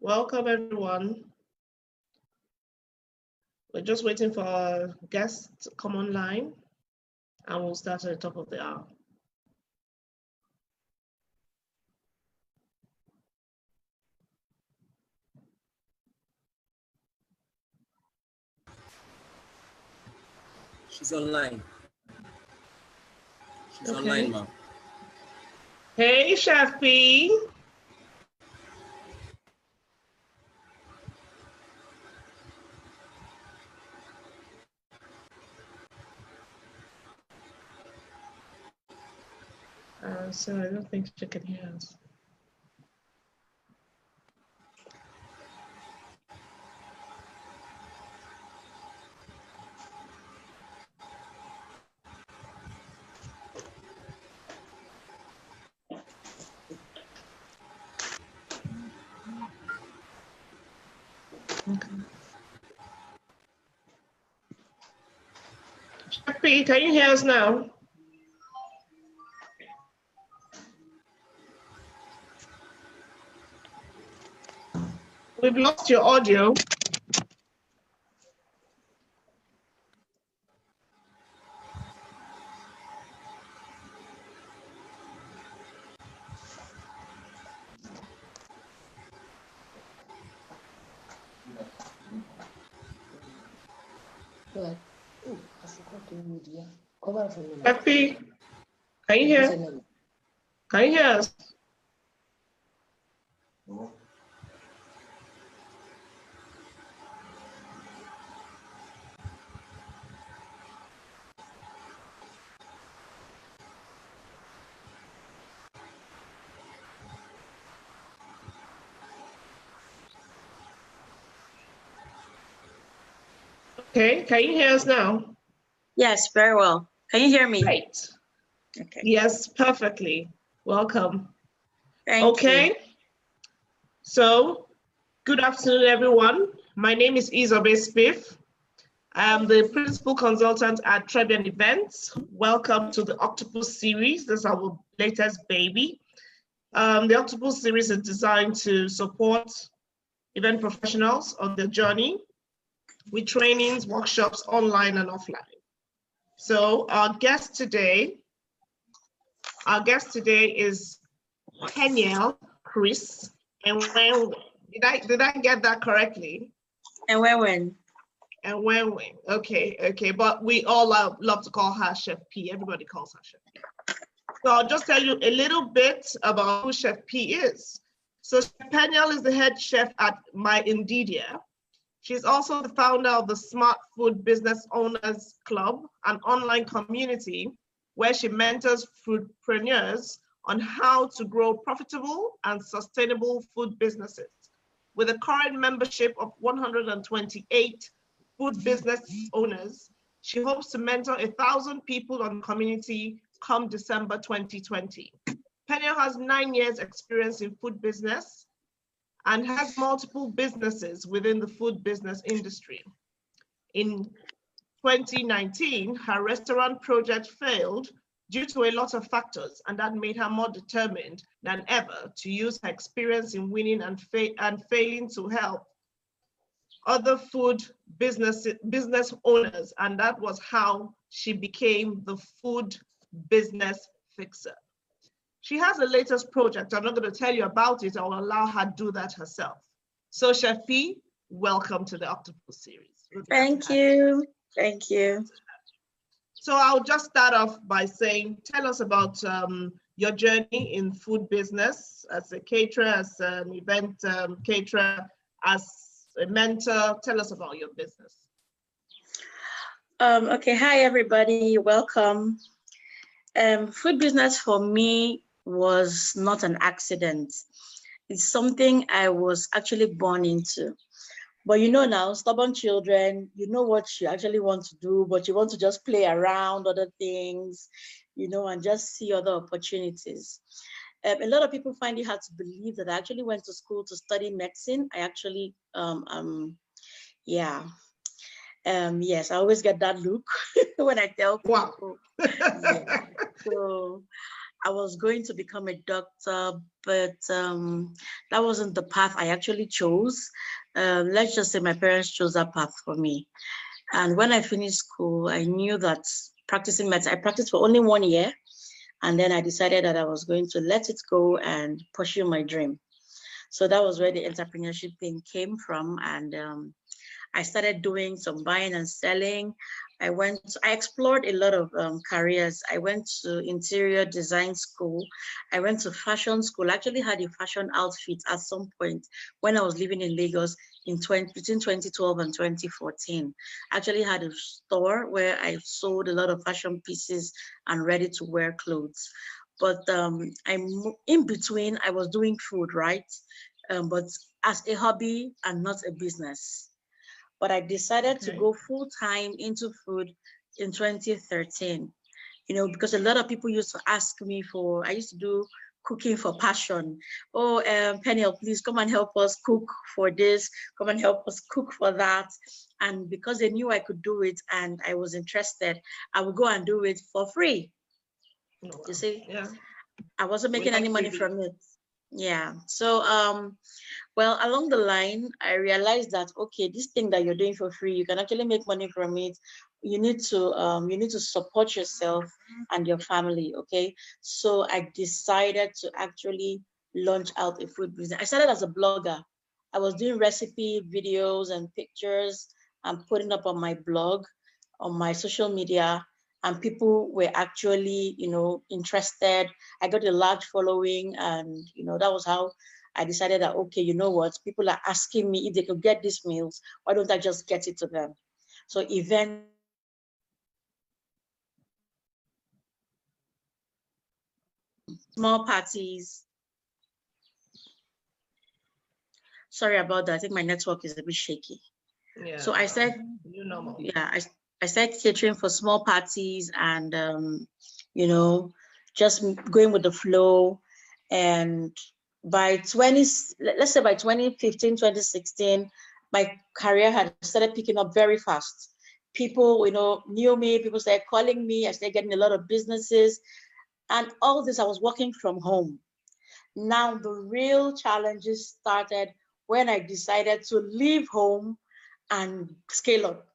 Welcome, everyone. We're just waiting for our guests to come online, and we'll start at the top of the hour. She's online. She's Okay. online, ma'am. Hey, Chef P. So I don't think she can hear us. Okay. Chef P, can you hear us now? We've lost your audio. Chef P, can you hear? Can you hear us? Okay, can you hear us now? Yes, very well. Can you hear me? Right. Okay. Yes, perfectly. Welcome. Thank Okay. you. So, good afternoon, everyone. My name is Isobe Spiff. I am the principal consultant at Trebian Events. Welcome to the Octopus series. This is our latest baby. The Octopus series is designed to support event professionals on their journey with trainings, workshops, online and offline. So our guest today is Peniel, Chris, and when did I get that correctly? And when? And when? Okay. But we all love to call her Chef P. Everybody calls her Chef P. So I'll just tell you a little bit about who Chef P is. So Peniel is the head chef at My Indidia. She's also the founder of the Smart Food Business Owners Club, an online community where she mentors foodpreneurs on how to grow profitable and sustainable food businesses. With a current membership of 128 food business owners, she hopes to mentor 1,000 people on the community come December 2020. Peniel has 9 years experience in food business and has multiple businesses within the food business industry. In 2019, her restaurant project failed due to a lot of factors, and that made her more determined than ever to use her experience in winning and failing to help other food business owners, and that was how she became the food business fixer. She has a latest project. I'm not going to tell you about it. I will allow her to do that herself. So Chef P, welcome to the Octopus series. Thank you. Thank you. So I'll just start off by saying, tell us about your journey in food business as a caterer, as an event caterer, as a mentor. Tell us about your business. Okay, hi everybody, welcome. Food business for me was not an accident. It's something I was actually born into. But you know now, stubborn children, you know what you actually want to do, but you want to just play around other things, you know, and just see other opportunities. A lot of people find it hard to believe that I actually went to school to study medicine. I actually, yes, I always get that look when I tell people. Wow. Yeah. So I was going to become a doctor, but that wasn't the path I actually chose. Let's just say my parents chose that path for me. And when I finished school, I knew that practicing medicine, I practiced for only 1 year. And then I decided that I was going to let it go and pursue my dream. So that was where the entrepreneurship thing came from. And I started doing some buying and selling. I explored a lot of careers. I went to interior design school. I went to fashion school. I actually had a fashion outfit at some point when I was living in Lagos between 2012 and 2014. I actually had a store where I sold a lot of fashion pieces and ready to wear clothes. But in between, I was doing food, right? But as a hobby and not a business. But I decided to go full time into food in 2013, because a lot of people used to ask me I used to do cooking for passion. Oh, Peniel, please come and help us cook for this, come and help us cook for that. And because they knew I could do it and I was interested, I would go and do it for free. Oh, wow. You see? Yeah. I wasn't making any money from it. Yeah. So, well, along the line, I realized that, okay, this thing that you're doing for free, you can actually make money from it. You need to support yourself and your family, okay? So I decided to actually launch out a food business. I started as a blogger. I was doing recipe videos and pictures and putting up on my blog, on my social media, and people were actually, interested. I got a large following, and, that was how I decided that, okay, you know what, people are asking me if they could get these meals, why don't I just get it to them? So events, small parties. Sorry about that. I think my network is a bit shaky. Yeah. So I said, I started catering for small parties and, just going with the flow. And let's say by 2015, 2016, my career had started picking up very fast. People, knew me, people started calling me, I started getting a lot of businesses. And all this, I was working from home. Now, the real challenges started when I decided to leave home and scale up.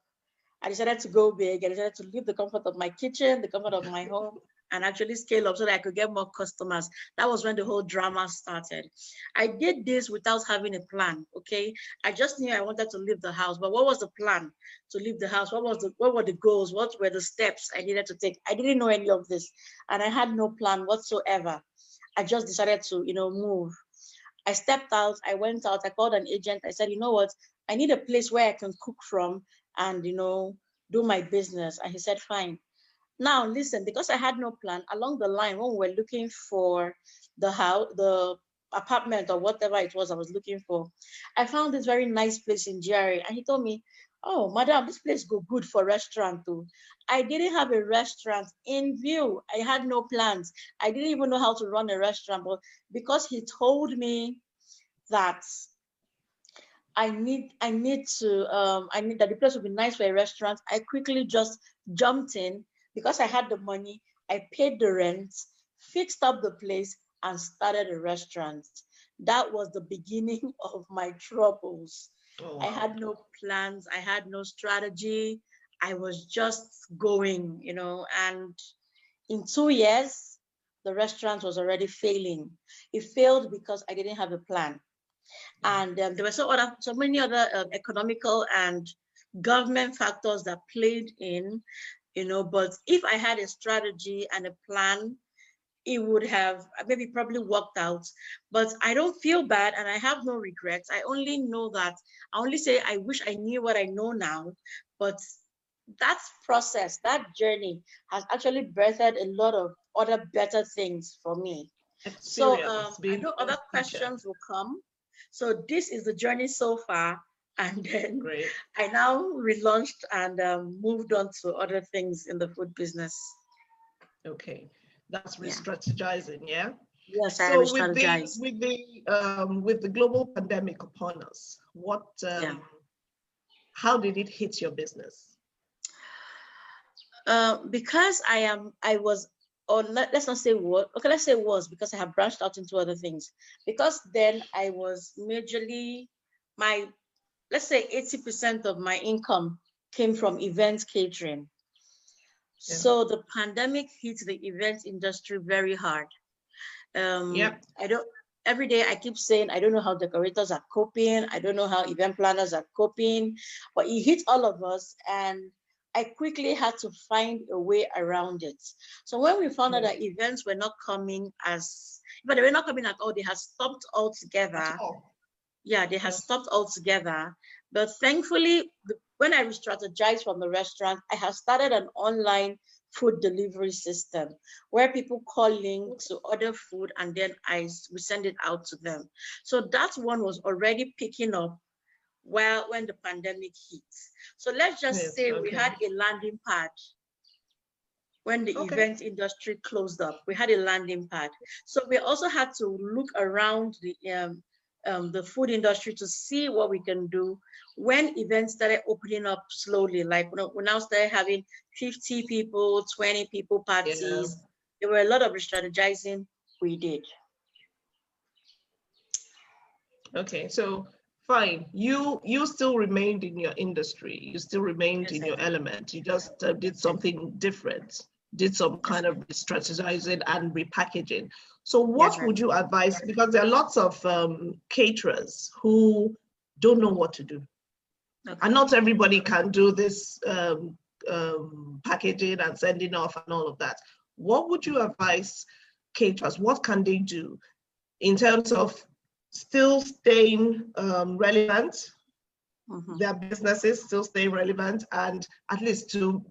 I decided to go big. I decided to leave the comfort of my kitchen, the comfort of my home, and actually scale up so that I could get more customers. That was when the whole drama started. I did this without having a plan, okay? I just knew I wanted to leave the house, but what was the plan to leave the house? What were the goals? What were the steps I needed to take? I didn't know any of this, and I had no plan whatsoever. I just decided to, move. I stepped out, I went out, I called an agent. I said, you know what? I need a place where I can cook from and, do my business. And he said, fine. Now, listen, because I had no plan, along the line, when we were looking for the house, the apartment or whatever it was I was looking for, I found this very nice place in GRA. And he told me, oh, madam, this place go good for restaurant too. I didn't have a restaurant in view. I had no plans. I didn't even know how to run a restaurant, but because he told me that I need that the place would be nice for a restaurant, I quickly just jumped in because I had the money. I paid the rent, fixed up the place, and started a restaurant. That was the beginning of my troubles. Oh, wow. I had no plans. I had no strategy. I was just going, and in 2 years, the restaurant was already failing. It failed because I didn't have a plan. And there were so many other economical and government factors that played in, but if I had a strategy and a plan, it would have maybe probably worked out. But I don't feel bad and I have no regrets. I only say I wish I knew what I know now. But that process, that journey has actually birthed a lot of other better things for me. So I know other questions will come. So this is the journey so far. And then I now relaunched and moved on to other things in the food business. Okay, that's re-strategizing, yeah? Yes, I re-strategized. With the global pandemic upon us, how did it hit your business? Because I was or let's not say what, okay, let's say was, because I have branched out into other things. Because then I was majorly, let's say 80% of my income came from event catering. Yeah. So the pandemic hit the event industry very hard. Yeah. Every day I keep saying, I don't know how decorators are coping. I don't know how event planners are coping, but it hit all of us. And I quickly had to find a way around it. So when we found out that events were not coming but they were not coming at all, they had stopped altogether. Yeah, they had stopped altogether. But thankfully, when I re-strategized from the restaurant, I have started an online food delivery system where people call in to order food and then we send it out to them. So that one was already picking up when the pandemic hit. So let's just say we had a landing pad. When the event industry closed up, we had a landing pad. So we also had to look around the food industry to see what we can do when events started opening up slowly. Like we now started having 50 people, 20 people parties. Yeah. There were a lot of re-strategizing we did. Okay, so fine. You still remained in your industry. You still remained in your element. You just did something different. Did some kind of strategizing and repackaging. So what would you advise? Because there are lots of caterers who don't know what to do. And not everybody can do this packaging and sending off and all of that. What would you advise caterers? What can they do in terms of still staying relevant, their businesses still stay relevant, and at least to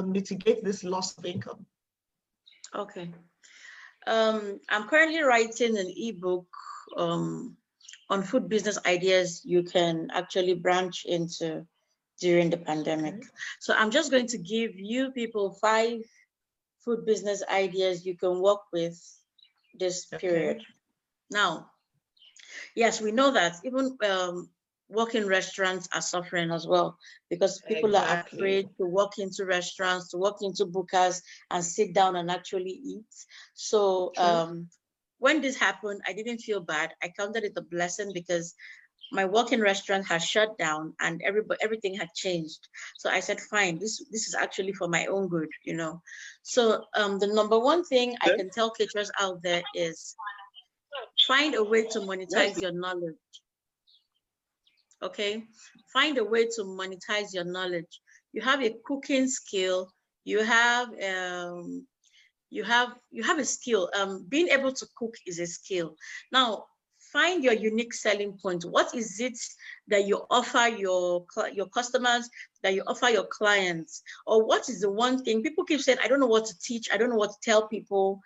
mitigate this loss of income? Okay. I'm currently writing an ebook on food business ideas you can actually branch into during the pandemic. So I'm just going to give you people 5 food business ideas you can work with this period. Now, yes, we know that even working restaurants are suffering as well, because people are afraid to walk into restaurants, to walk into bookers and sit down and actually eat. So when this happened, I didn't feel bad. I counted it a blessing because my working restaurant has shut down and everything had changed. So I said, fine, this is actually for my own good, you know. So the number one thing I can tell caterers out there is find a way to monetize your knowledge. Okay, find a way to monetize your knowledge. You have a cooking skill. You have a skill. Being able to cook is a skill. Now, find your unique selling point. What is it that you offer your customers, that you offer your clients? Or what is the one thing people keep saying, I don't know what to teach, I don't know what to tell people.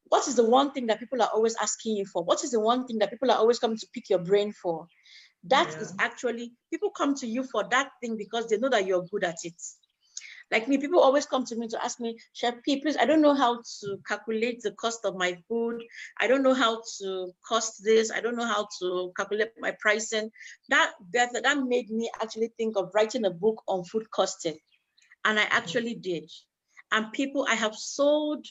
What is the one thing that people are always asking you for? What is the one thing that people are always coming to pick your brain for? That is actually, people come to you for that thing because they know that you're good at it. Like me, people always come to me to ask me, Chef P, please, I don't know how to calculate the cost of my food. I don't know how to cost this. I don't know how to calculate my pricing. That made me actually think of writing a book on food costing. And I actually did. And people, I have sold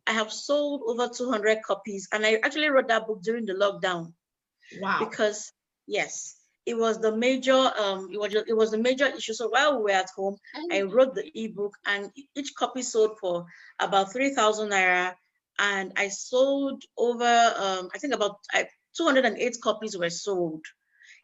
over 200 copies. And I actually wrote that book during the lockdown. Wow. Because yes, it was the major it was the major issue. So while we were at home, I wrote the ebook, and each copy sold for about 3,000 naira, and I sold over I think about 208 copies were sold.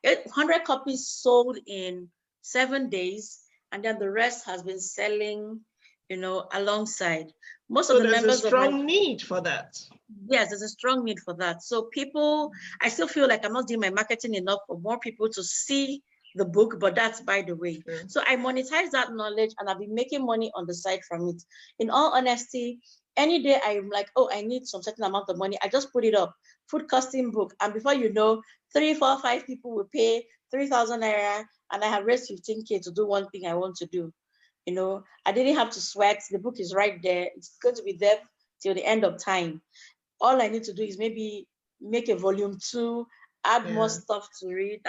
100 copies sold in 7 days, and then the rest has been selling, you know, alongside. Most of the members, there's a strong need for that. Yes, there's a strong need for that. So people, I still feel like I'm not doing my marketing enough for more people to see the book, but that's by the way. So I monetize that knowledge and I've been making money on the side from it. In all honesty, any day I'm like, oh, I need some certain amount of money, I just put it up, food costing book. And before you know, 3, 4, 5 people will pay 3,000 naira, and I have raised 15K to do one thing I want to do. You know, I didn't have to sweat. The book is right there. It's going to be there till the end of time. All I need to do is maybe make a volume 2, add more stuff to it,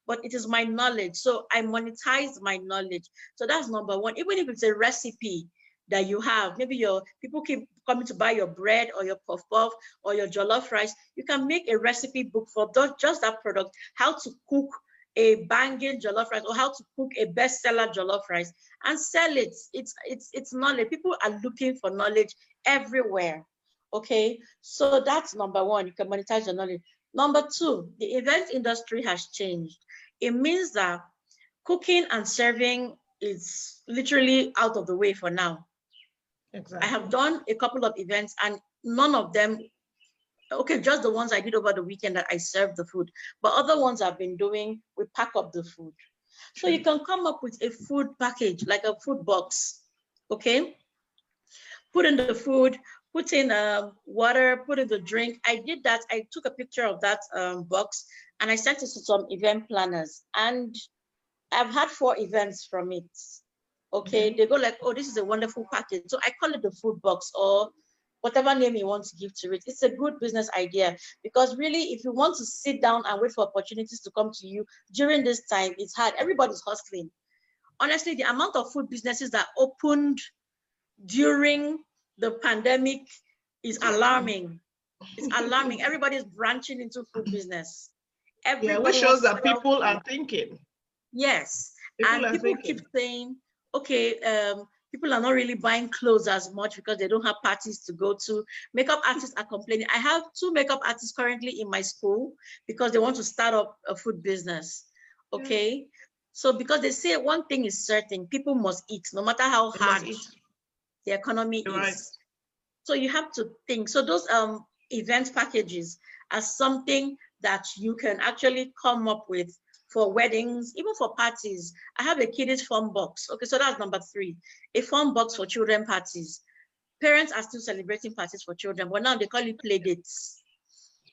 but it is my knowledge. So I monetize my knowledge. So that's number one. Even if it's a recipe, that you have. Maybe your people keep coming to buy your bread or your puff puff or your jollof rice. You can make a recipe book for just that product, how to cook a banging jollof rice or how to cook a bestseller jollof rice and sell it. It's knowledge. People are looking for knowledge everywhere. Okay, so that's number one. You can monetize your knowledge. Number two, the event industry has changed. It means that cooking and serving is literally out of the way for now. Exactly. I have done a couple of events and none of them, okay, just the ones I did over the weekend that I served the food, but other ones I've been doing, we pack up the food. So you can come up with a food package, like a food box, okay? Put in the food, put in water, put in the drink. I did that. I took a picture of that box and I sent it to some event planners. And I've had 4 events from it. Okay, they go like, oh, this is a wonderful package. So I call it the food box or whatever name you want to give to it. It's a good business idea because really, if you want to sit down and wait for opportunities to come to you during this time, it's hard. Everybody's hustling. Honestly, the amount of food businesses that opened during the pandemic is alarming. It's alarming. Everybody's branching into food business. Yeah, which shows that people are thinking. Yes, and people keep saying, okay, people are not really buying clothes as much because they don't have parties to go to. Makeup artists are complaining. I have 2 makeup artists currently in my school because they want to start up a food business. Okay, so because they say one thing is certain, people must eat, no matter how hard the economy is. Right. So you have to think. So those event packages are something that you can actually come up with for weddings, even for parties. I have a kiddies fun box. Okay, so that's number 3, a fun box for children parties. Parents are still celebrating parties for children, but now they call it play dates.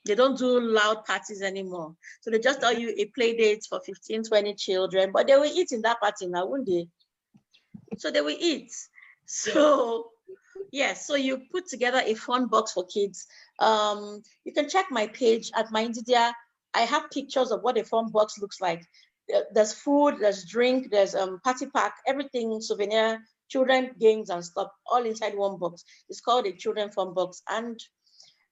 They don't do loud parties anymore. So they just tell you a play date for 15, 20 children, but they will eat in that party now, won't they? So they will eat. So yes, so you put together a fun box for kids. You can check my page at my India. I have pictures of what a fun box looks like. There's food, there's drink, there's party pack, everything, souvenir, children games and stuff, all inside one box. It's called a children fun box, and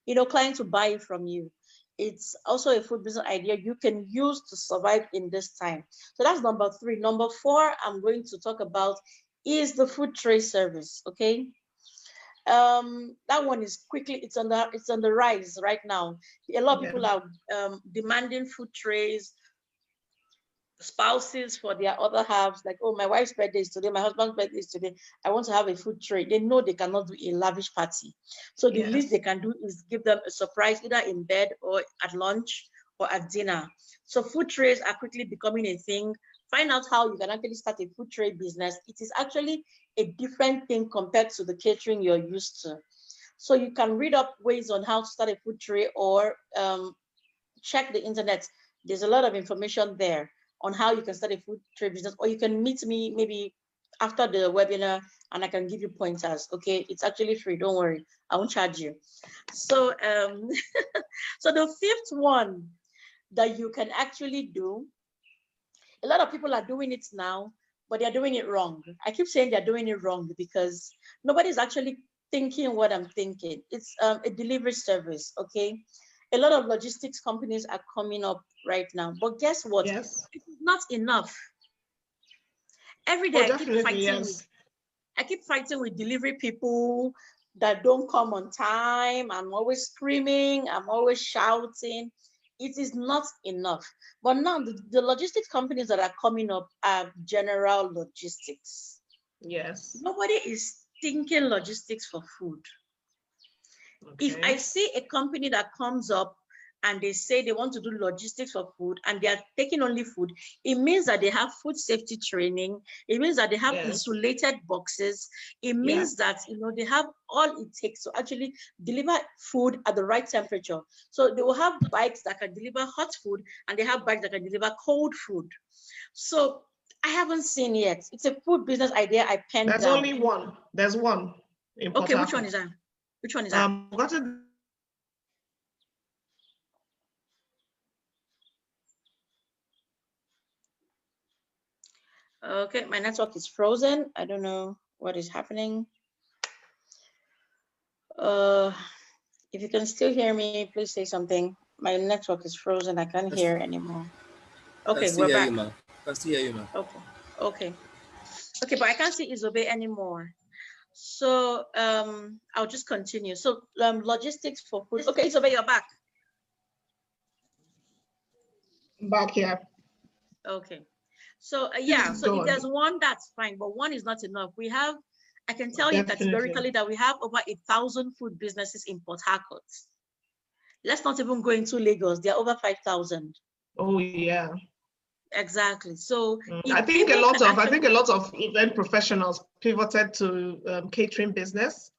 you know, clients will buy it from you. It's also a food business idea you can use to survive in this time. So that's number 3. Number 4, I'm going to talk about is the food tray service. Okay. That one is quickly, it's on the rise right now. A lot of people are demanding food trays, spouses for their other halves, like, oh, my wife's birthday is today, my husband's birthday is today, I want to have a food tray. They know they cannot do a lavish party. So the least they can do is give them a surprise, either in bed or at lunch or at dinner. So food trays are quickly becoming a thing. Find out how you can actually start a food tray business. It is actually a different thing compared to the catering you're used to. So you can read up ways on how to start a food tray or check the internet. There's a lot of information there on how you can start a food tray business, or you can meet me maybe after the webinar and I can give you pointers. Okay, it's actually free, don't worry, I won't charge you. So so the 5th one that you can actually do, a lot of people are doing it now, but they're doing it wrong. I keep saying they're doing it wrong because nobody's actually thinking what I'm thinking. It's a delivery service, okay? A lot of logistics companies are coming up right now, but guess what? Yes. It's not enough. Every day I keep fighting with delivery people that don't come on time. I'm always screaming, I'm always shouting. It is not enough. But now the logistics companies that are coming up are general logistics. Yes. Nobody is thinking logistics for food. Okay. If I see a company that comes up and they say they want to do logistics for food and they are taking only food, it means that they have food safety training. It means that they have insulated boxes. It means that, you know, they have all it takes to actually deliver food at the right temperature. So they will have bikes that can deliver hot food and they have bikes that can deliver cold food. So I haven't seen yet. It's a food business idea I penned down. There's only one. There's one. Okay, which one is that? Which one is that? Okay, my network is frozen. I don't know what is happening. If you can still hear me, please say something. My network is frozen. I can't hear anymore. Okay, we're back. I can still hear you, ma. Okay. But I can't see Isobe anymore. So I'll just continue. So logistics for food. Okay, Isobe, you're back. Back here. Okay. So yeah, so if there's one, that's fine, but one is not enough. I can tell you categorically that we have over 1,000 food businesses in Port Harcourt. Let's not even go into Lagos. There are over 5,000. Oh yeah. Exactly. So I think a lot of event professionals pivoted to catering business,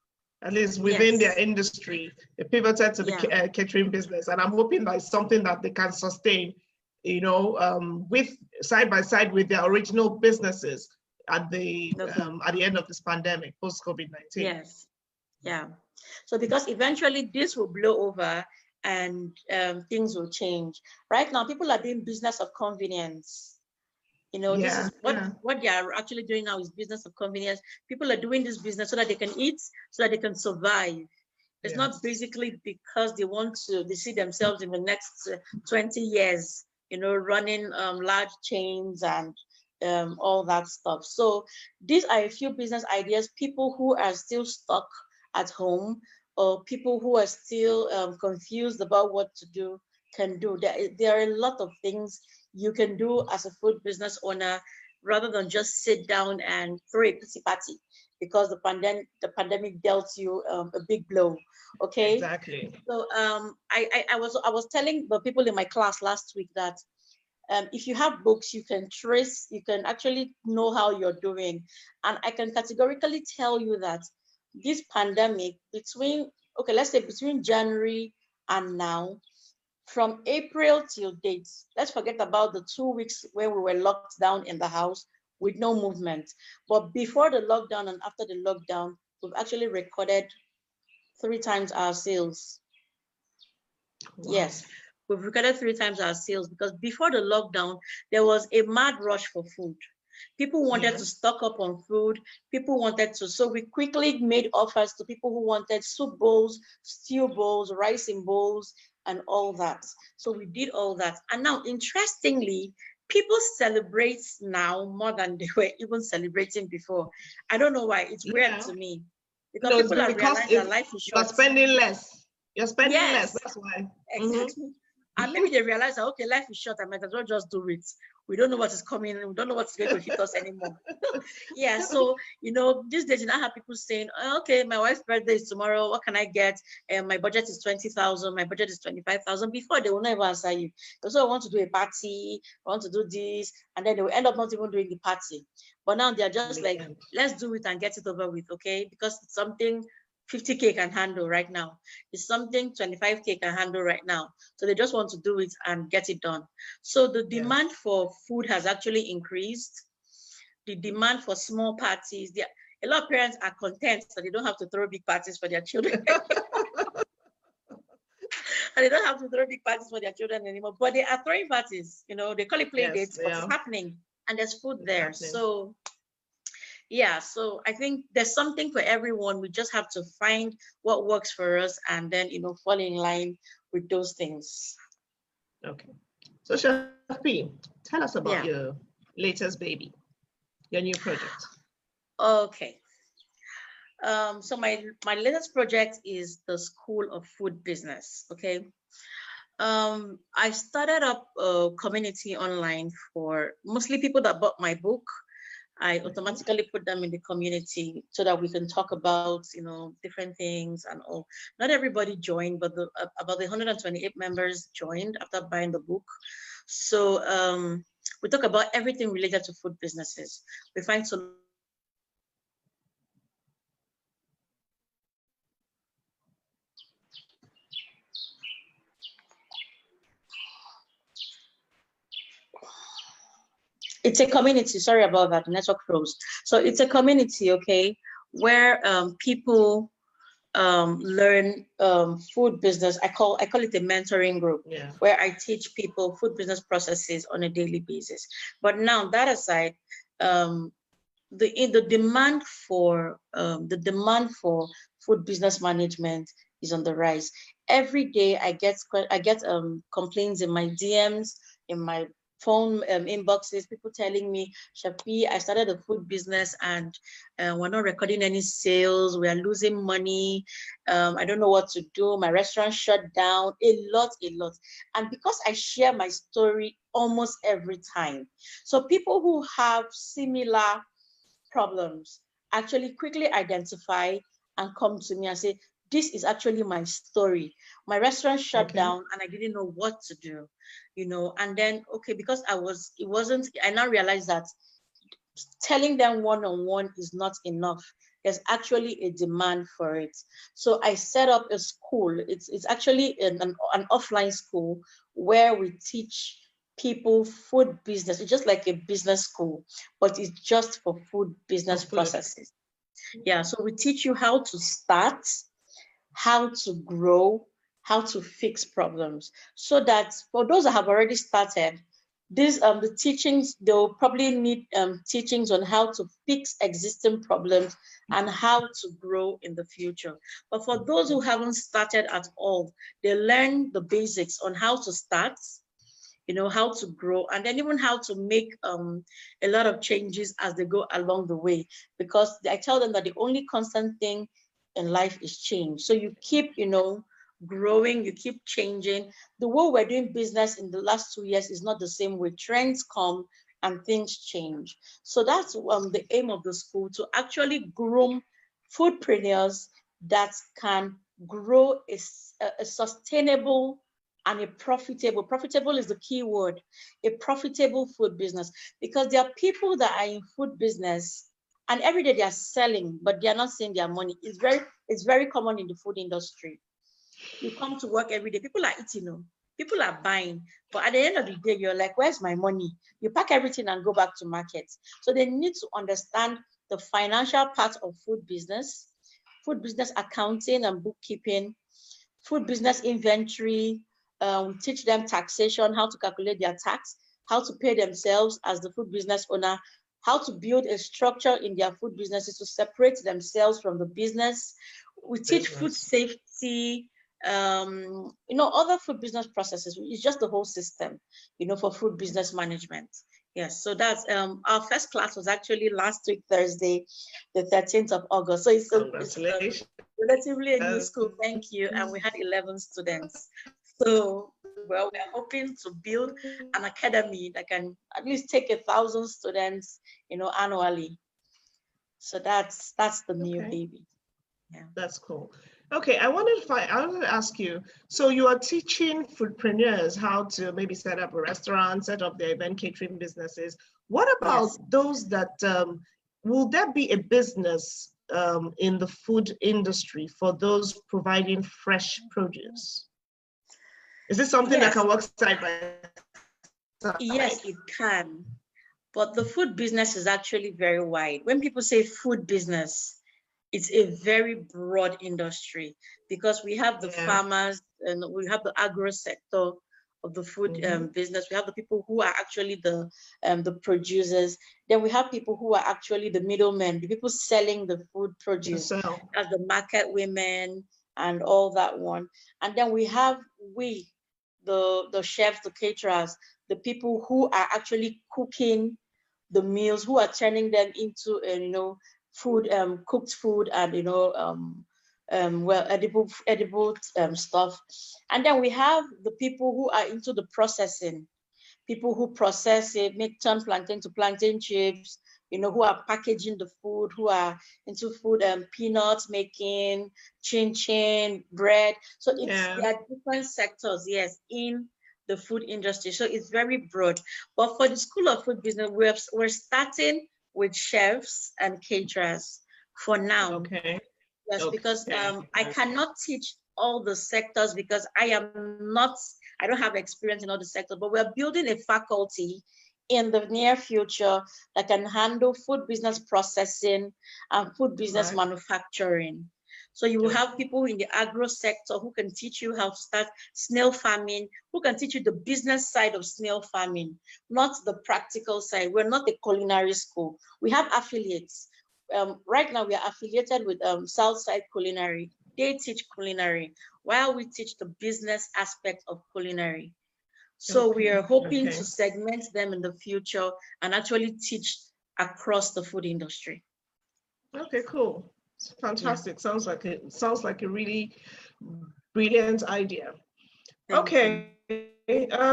at least within their industry. They pivoted to the catering business, and I'm hoping that it's something that they can sustain, with side by side with their original businesses at the end of this pandemic, post COVID-19. Yes. Yeah. So because eventually this will blow over and things will change. Right now, people are doing business of convenience. This is what they are actually doing now is business of convenience. People are doing this business so that they can eat, so that they can survive. It's not basically because they see themselves in the next 20 years, running large chains and all that stuff. So these are a few business ideas, people who are still stuck at home or people who are still confused about what to do can do. There are a lot of things you can do as a food business owner rather than just sit down and throw a pity party because the pandemic dealt you a big blow. Okay. Exactly. So I was telling the people in my class last week that if you have books, you can trace, you can actually know how you're doing. And I can categorically tell you that this pandemic let's say between January and now, from April till date, let's forget about the 2 weeks where we were locked down in the house with no movement. But before the lockdown and after the lockdown, we've actually recorded 3 times our sales. Wow. Yes, we've recorded 3 times our sales because before the lockdown, there was a mad rush for food. People wanted to stock up on food. So we quickly made offers to people who wanted soup bowls, stew bowls, rice in bowls, and all that. So we did all that. And now, interestingly, people celebrate now more than they were even celebrating before. I don't know why. It's weird to me. Because people are realizing that life is short. You're spending less. That's why. Exactly. And maybe they realize that, okay, life is short. I might as well just do it. We don't know what is coming. We don't know what's going to hit us anymore. So, these days, I have people saying, okay, my wife's birthday is tomorrow. What can I get? My budget is 20,000. My budget is 25,000. Before, they will never answer you. They also want to do a party, want to do this, and then they will end up not even doing the party. But now they're just like, let's do it and get it over with, okay? Because it's something 50K can handle right now. It's something 25K can handle right now. So they just want to do it and get it done. So the demand for food has actually increased. The demand for small parties, a lot of parents are content that they don't have to throw big parties for their children. And they don't have to throw big parties for their children anymore, but they are throwing parties. They call it play dates, but it's happening and there's food there. So so I think there's something for everyone. We just have to find what works for us and then, fall in line with those things. Okay. So Chef P, tell us about your latest baby, your new project. Okay. So my latest project is the School of Food Business. Okay. I started up a community online for mostly people that bought my book. I automatically put them in the community so that we can talk about, different things and all. Not everybody joined, but about the 128 members joined after buying the book. So we talk about everything related to food businesses. We find solutions. It's a community, sorry about that, the network froze. So it's a community, okay, where people learn food business. I call it a mentoring group, where I teach people food business processes on a daily basis. But now that aside, the demand for food business management is on the rise. Every day I get complaints in my DMs, in my phone inboxes, people telling me, Shafi, I started a food business and we're not recording any sales. We are losing money. I don't know what to do. My restaurant shut down. A lot. And because I share my story almost every time, so people who have similar problems actually quickly identify and come to me and say, this is actually my story. My restaurant shut down and I didn't know what to do, and then, because I now realized that telling them one-on-one is not enough. There's actually a demand for it. So I set up a school. It's actually an offline school where we teach people food business. It's just like a business school, but it's just for food business processes. Yeah, so we teach you how to start, how to grow, how to fix problems, so that for those that have already started, the teachings, they'll probably need teachings on how to fix existing problems and how to grow in the future. But for those who haven't started at all, they learn the basics on how to start, how to grow, and then even how to make a lot of changes as they go along the way. Because I tell them that the only constant thing in life is change. So you keep, growing, you keep changing. The way we're doing business in the last 2 years is not the same way. Trends come and things change. So that's the aim of the school, to actually groom foodpreneurs that can grow a sustainable and a profitable is the key word, a profitable food business. Because there are people that are in food business and every day they are selling, but they are not seeing their money. It's very common in the food industry. You come to work every day, people are eating, people are buying, but at the end of the day, you're like, where's my money? You pack everything and go back to market. So they need to understand the financial part of food business accounting and bookkeeping, food business inventory. We teach them taxation, how to calculate their tax, how to pay themselves as the food business owner, how to build a structure in their food businesses to separate themselves from the business. We teach food safety, other food business processes. It's just the whole system, for food business management. Yes, so that's our first class was actually last week, Thursday, the 13th of August. So it's relatively a new school, thank you. And we had 11 students. So, well, we're hoping to build an academy that can at least take 1,000 students, annually. So that's the new baby. Yeah. That's cool. Okay, I wanted to ask you, so you are teaching foodpreneurs how to maybe set up a restaurant, set up their event catering businesses. What about those that, will there be a business in the food industry for those providing fresh produce? Is this something that can work side by side? Yes, it can. But the food business is actually very wide. When people say food business, it's a very broad industry, because we have the farmers and we have the agro sector of the food business. We have the people who are actually the producers. Then we have people who are actually the middlemen, the people selling the food produce, as the market women and all that one. And then we have the chefs, the caterers, the people who are actually cooking the meals, who are turning them into food, cooked food, and edible stuff. And then we have the people who are into the processing, people who process it, turn plantain to plantain chips, who are packaging the food, who are into food, peanuts making, chin bread. So there are different sectors, yes, in the food industry. So it's very broad. But for the School of Food Business, we're starting with chefs and caterers for now. Okay. Yes, because I cannot teach all the sectors, because I don't have experience in all the sectors, but we're building a faculty in the near future that can handle food business processing and food business manufacturing. So you will have people in the agro sector who can teach you how to start snail farming, who can teach you the business side of snail farming, not the practical side. We're not a culinary school. We have affiliates. right now we are affiliated with Southside Culinary. They teach culinary while we teach the business aspect of culinary. So we are hoping to segment them in the future and actually teach across the food industry. Okay, cool. Fantastic. Yeah. Sounds like a really brilliant idea. Okay.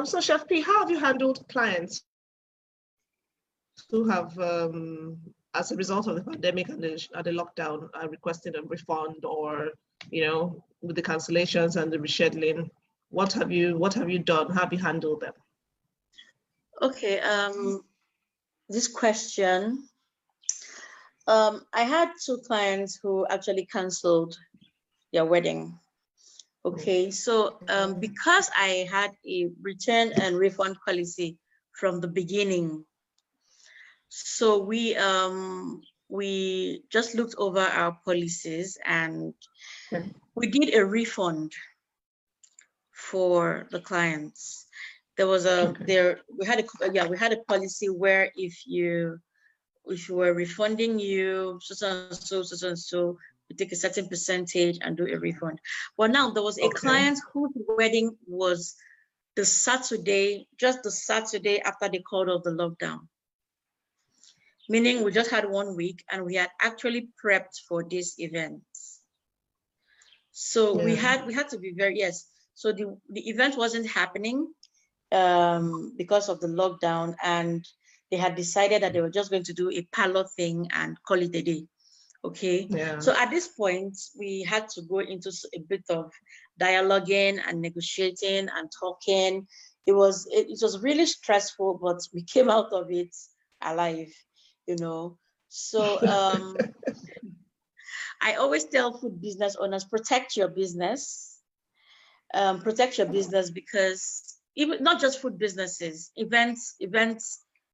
So Chef P, how have you handled clients who have, as a result of the pandemic and the lockdown, are requesting a refund, or, you know, with the cancellations and the rescheduling? What have you done? How have you handled them? Okay. This question. I had 2 clients who actually canceled their wedding. Okay, so because I had a return and refund policy from the beginning, so we just looked over our policies and we did a refund for the clients. There was we had a policy where if you were refunding you so we take a certain percentage and do a refund. But now there was a client whose wedding was just the Saturday after they called off the lockdown. Meaning we just had 1 week and we had actually prepped for this event. So we had to be very, so the event wasn't happening because of the lockdown, and they had decided that they were just going to do a parlor thing and call it a day. Okay. Yeah. So at this point, we had to go into a bit of dialoguing and negotiating and talking. It was really stressful, but we came out of it alive, you know. So I always tell food business owners, protect your business. Protect your business, because even not just food businesses, events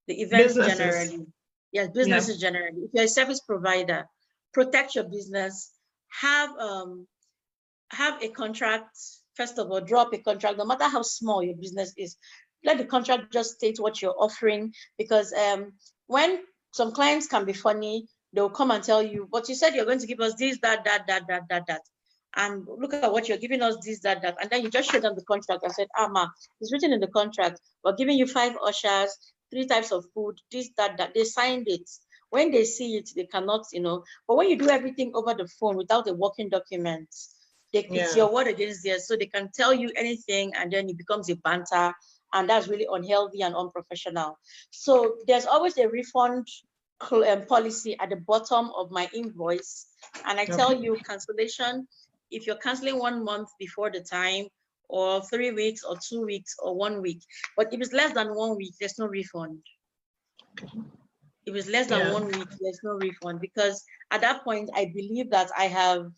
businesses. Generally. Yes, businesses generally. If you're a service provider, protect your business. Have a contract. First of all, drop a contract, no matter how small your business is. Let the contract just state what you're offering, because when some clients can be funny, they'll come and tell you, but you said you're going to give us this, that. And look at what you're giving us, this, that. And then you just show them the contract and said, ma, it's written in the contract. We're giving you 5 ushers, 3 types of food, this, that. They signed it. When they see it, they cannot, but when you do everything over the phone without a working document, it's your word against theirs. So they can tell you anything, and then it becomes a banter, and that's really unhealthy and unprofessional. So there's always a refund policy at the bottom of my invoice. And I tell you, cancellation, if you're canceling 1 month before the time, or 3 weeks, or 2 weeks, or 1 week, but if it's less than 1 week, there's no refund. If it's less than 1 week, there's no refund, because at that point, I believe that I have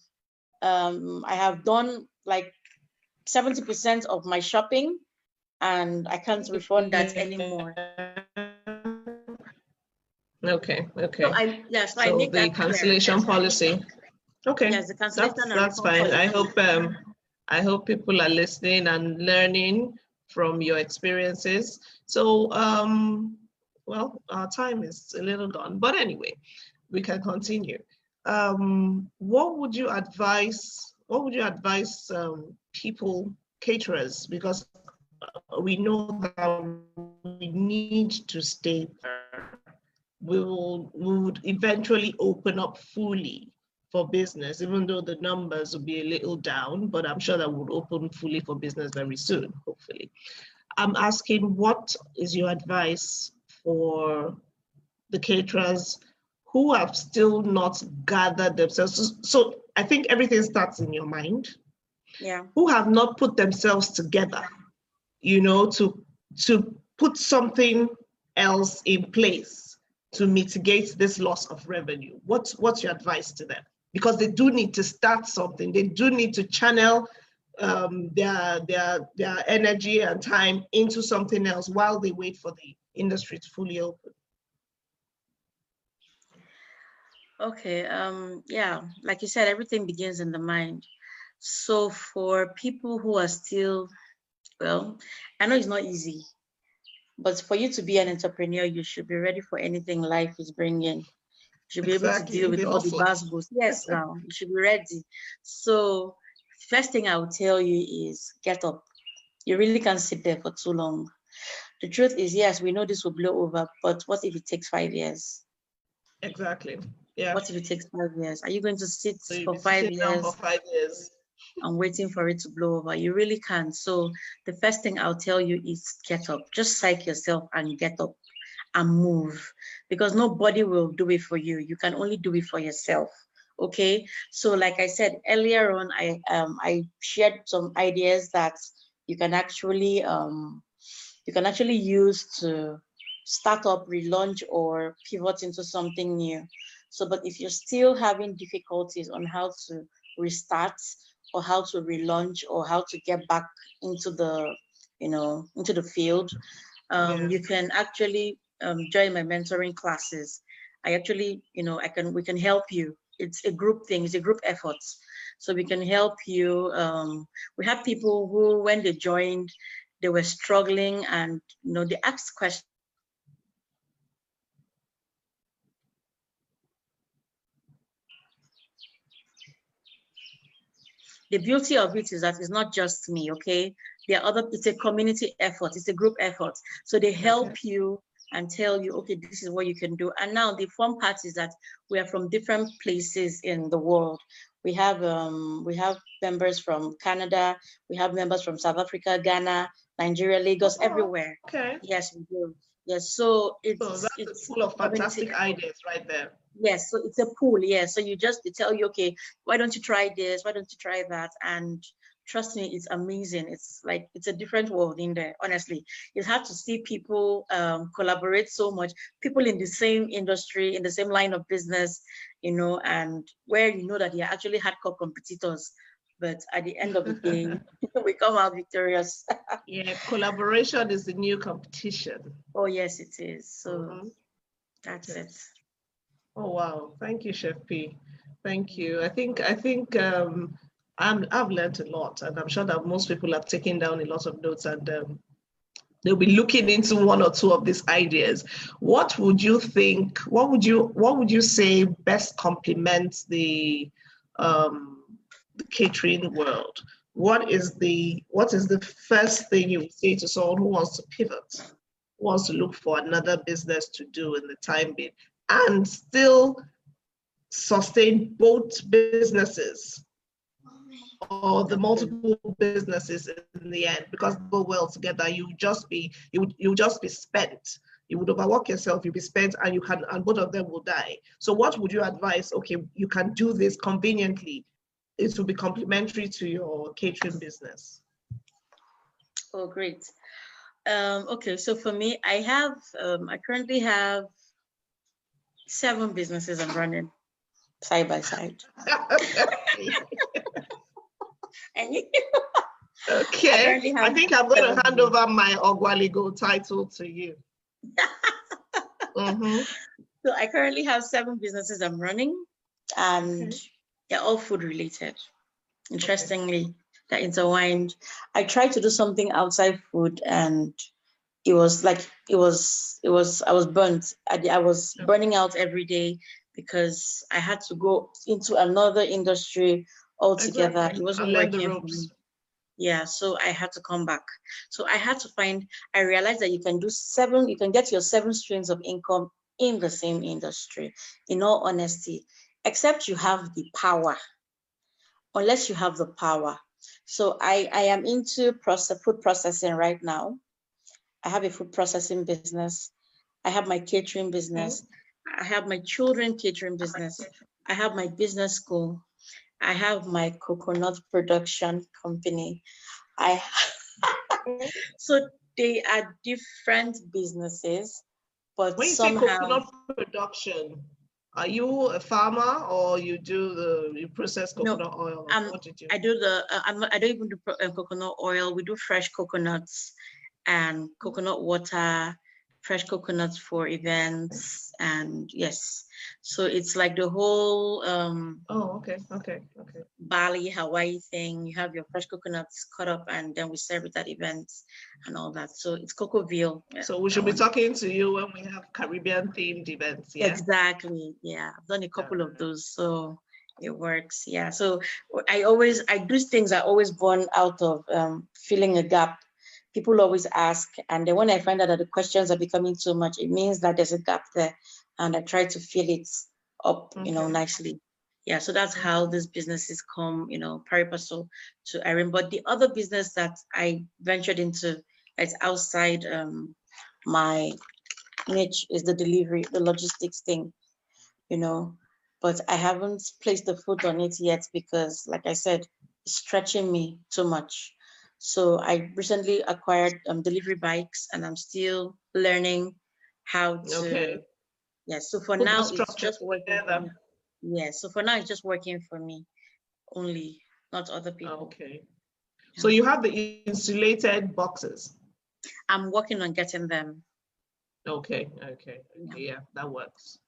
done like 70% of my shopping, and I can't refund that anymore. Okay. So I make the that cancellation clear. Policy. Okay. Yes, the cancellation. That's fine. Policy. I hope people are listening and learning from your experiences. So well, our time is a little gone, but anyway, we can continue. What would you advise people, caterers, because we know that we need to stay there. We would eventually open up fully for business, even though the numbers will be a little down, but I'm sure that would open fully for business very soon, hopefully. I'm asking, what is your advice for the caterers who have still not gathered themselves? So I think everything starts in your mind. Yeah. Who have not put themselves together, to put something else in place to mitigate this loss of revenue. What's your advice to them? Because they do need to start something. They do need to channel their energy and time into something else while they wait for the industry to fully open. Okay. Like you said, everything begins in the mind. So for people who are still, well, I know it's not easy, but for you to be an entrepreneur, you should be ready for anything life is bringing. You should be able to deal with all the basketballs. Yes, now you should be ready. So first thing I will tell you is get up. You really can't sit there for too long. The truth is, yes, we know this will blow over, but what if it takes 5 years? Exactly. Yeah. What if it takes 5 years? Are you going to sit So for 5 years? And waiting for it to blow over? You really can't. So the first thing I'll tell you is get up. Just psych yourself and get up and move, because nobody will do it for you. You can only do it for yourself. Okay. So like I said earlier on, I shared some ideas that you can actually use to start up, relaunch, or pivot into something new. So, but if you're still having difficulties on how to restart or how to relaunch or how to get back into the, into the field, you can actually join my mentoring classes. I actually, we can help you. It's a group thing, it's a group effort. So we can help you. We have people who, when they joined, they were struggling and, they asked questions. The beauty of it is that it's not just me, okay? There are it's a community effort, it's a group effort. So they help you and tell you, okay, this is what you can do. And now the fun part is that we are from different places in the world. We have members from Canada, we have members from South Africa, Ghana, Nigeria, Lagos, everywhere. Okay. Yes, we do. Yes, so it's full of fantastic ideas right there. Yes, so it's a pool. Yes, so they tell you, okay, why don't you try this? Why don't you try that? And trust me, it's amazing. It's like, it's a different world in there. Honestly, it's hard to see people collaborate so much. People in the same industry, in the same line of business, and where that they are actually hardcore competitors. But at the end of the day, we come out victorious. Yeah, collaboration is the new competition. Oh yes, it is. So that's it. Oh wow! Thank you, Chef P. Thank you. I think I've learned a lot, and I'm sure that most people have taken down a lot of notes, and they'll be looking into one or two of these ideas. What would you think? What would you say best complements the catering world? What is the first thing you would say to someone who wants to pivot, who wants to look for another business to do in the time being, and still sustain both businesses or the multiple businesses in the end? Because they go well together, you'll just be spent. You would overwork yourself, you'll be spent, and both of them will die. So what would you advise? Okay, you can do this conveniently. It will be complementary to your catering business. Oh, great. Okay, so for me, I currently have 7 businesses I'm running side by side. And okay, I think I'm going to hand over my Ogwaligo title to you. So I currently have 7 businesses I'm running, and they're all food related. Interestingly, they're intertwined. I tried to do something outside food, and I was burnt. I was burning out every day because I had to go into another industry altogether. Exactly. It wasn't working for me. Yeah, so I had to come back. So I realized that you can get your 7 streams of income in the same industry, in all honesty, except you have the power. Unless you have the power. So I am into food processing right now. I have a food processing business. I have my catering business. I have my children catering business. I have my business school. I have my coconut production company. So they are different businesses, but when you somehow. say coconut production, are you a farmer or you process coconut oil? What did you? I don't even do coconut oil. We do fresh coconuts and coconut water, fresh coconuts for events, and yes, so it's like the whole Oh, okay. Bali, Hawaii thing. You have your fresh coconuts cut up, and then we serve it at events and all that. So it's Cocoville. Yeah, so we should be talking to you when we have Caribbean themed events. Yeah. Exactly. Yeah, I've done a couple of those, so it works. Yeah. So I do things are always born out of filling a gap. People always ask, and then when I find out that the questions are becoming too much, it means that there's a gap there, and I try to fill it up, nicely. Yeah, so that's how these businesses come, pari passu to Erin. But the other business that I ventured into that's outside my niche is the delivery, the logistics thing, but I haven't placed the foot on it yet because, like I said, it's stretching me too much. So I recently acquired delivery bikes, and I'm still learning how to. Okay. Yeah. So for Put now, the it's just working. together. Yeah. So for now, it's just working for me only, not other people. Okay. So you have the insulated boxes. I'm working on getting them. Okay. Yeah, that works.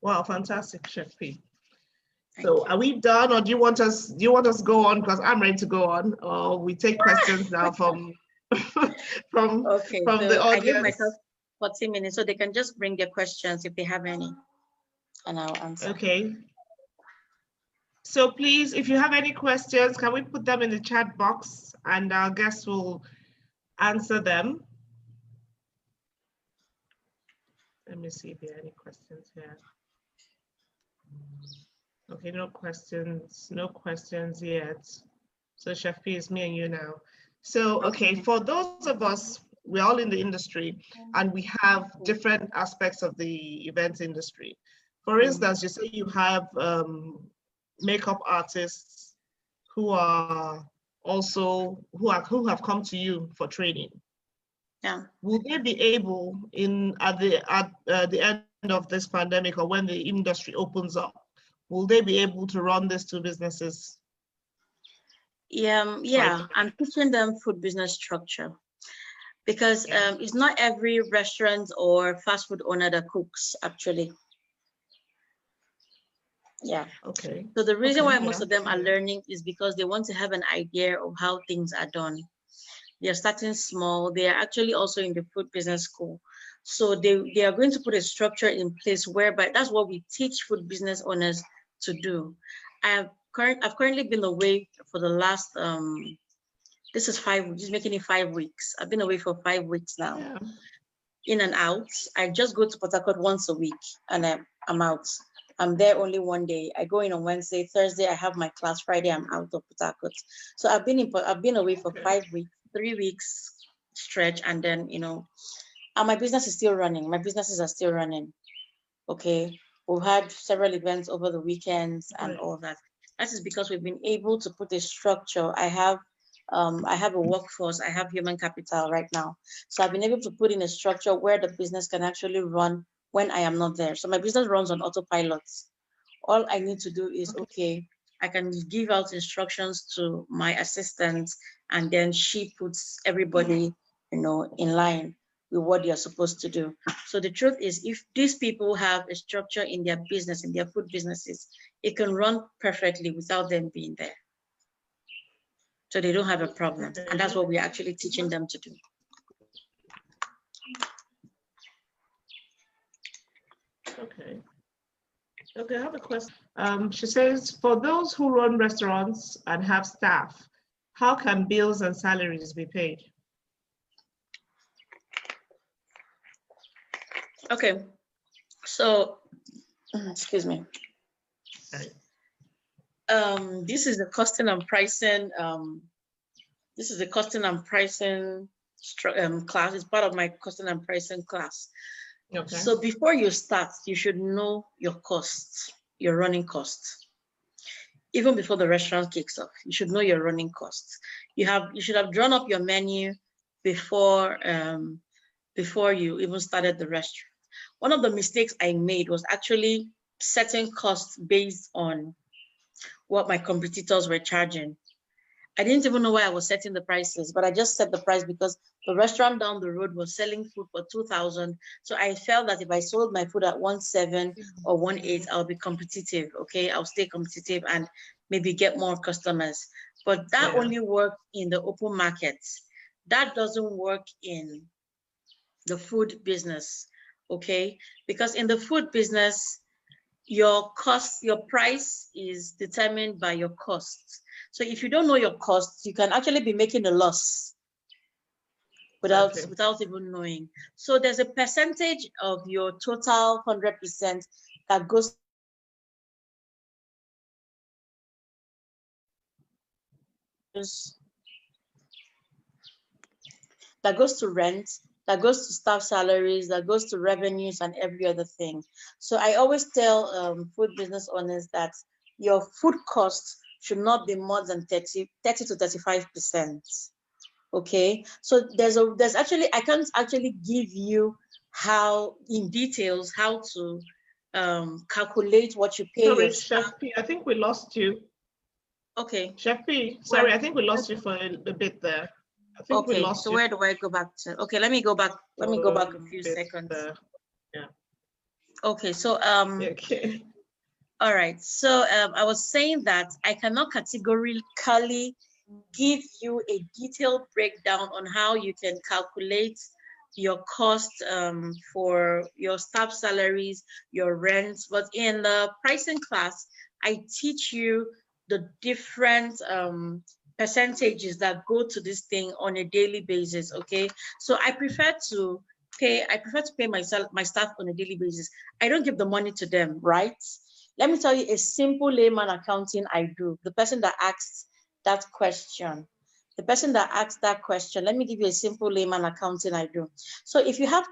Wow, fantastic, Chef P. So are we done, or do you want us to go on? Because I'm ready to go on. Or we take questions now from from the audience. I give myself 40 minutes, so they can just bring their questions if they have any, and I'll answer. Okay. So please, if you have any questions, can we put them in the chat box, and our guests will answer them. Let me see if there are any questions here. Okay, no questions yet. So Chef P, it's me and you now. So, okay, for those of us, we're all in the industry and we have different aspects of the events industry. For instance, you say you have makeup artists who are also, who have come to you for training. Yeah. Will they be able at the end of this pandemic, or when the industry opens up, will they be able to run these two businesses? Yeah, I'm teaching them food business structure because it's not every restaurant or fast food owner that cooks actually. Yeah. Okay. So the reason why most of them are learning is because they want to have an idea of how things are done. They're starting small. They are actually also in the food business school. So they are going to put a structure in place whereby that's what we teach food business owners to do. I've currently been away for the last, this is making it 5 weeks. I've been away for 5 weeks now. Yeah. In and out. I just go to Port Harcourt once a week and I'm out. I'm there only one day. I go in on Wednesday, Thursday, I have my class, Friday, I'm out of Port Harcourt. So I've been away for 5 weeks, 3 weeks stretch, and then, and my business is still running. My businesses are still running. Okay. We've had several events over the weekends and all that. That is because we've been able to put a structure. I have a workforce, I have human capital right now. So I've been able to put in a structure where the business can actually run when I am not there. So my business runs on autopilot. All I need to do is, I can give out instructions to my assistant, and then she puts everybody, in line with what you're supposed to do. So the truth is, if these people have a structure in their business, in their food businesses, it can run perfectly without them being there. So they don't have a problem. And that's what we're actually teaching them to do. Okay, I have a question. She says, for those who run restaurants and have staff, how can bills and salaries be paid? Okay, so, excuse me. Okay. This is the costing and pricing. This is the costing and pricing class. It's part of my costing and pricing class. Okay. So before you start, you should know your costs, your running costs. Even before the restaurant kicks off, you should know your running costs. You should have drawn up your menu before you even started the restaurant. One of the mistakes I made was actually setting costs based on what my competitors were charging. I didn't even know why I was setting the prices, but I just set the price because the restaurant down the road was selling food for 2,000. So I felt that if I sold my food at 1.7 or 1.8, I'll be competitive. Okay, I'll stay competitive and maybe get more customers. But that only worked in the open market. That doesn't work in the food business. Okay, because in the food business, your cost, your price is determined by your costs. So if you don't know your costs, you can actually be making a loss without even knowing. So there's a percentage of your total 100% that goes to rent, that goes to staff salaries, that goes to revenues and every other thing. So I always tell food business owners that your food costs should not be more than 30 to 35%. Okay, so there's actually, I can't actually give you how in details how to calculate what you pay. Sorry, Chef P, I think we lost you. Okay. Chef P, sorry, I think we lost you for a bit there. I think we lost you. So where do I go back to? Okay, let me go back. Let me go back a few seconds. Yeah. Okay, so okay. All right. So I was saying that I cannot categorically give you a detailed breakdown on how you can calculate your cost for your staff salaries, your rents. But in the pricing class, I teach you the different percentages that go to this thing on a daily basis. Okay, so I prefer to pay my staff on a daily basis. I don't give the money to them, right? Let me tell you a simple layman accounting I do. The person that asked that question, let me give you a simple layman accounting I do. So if you have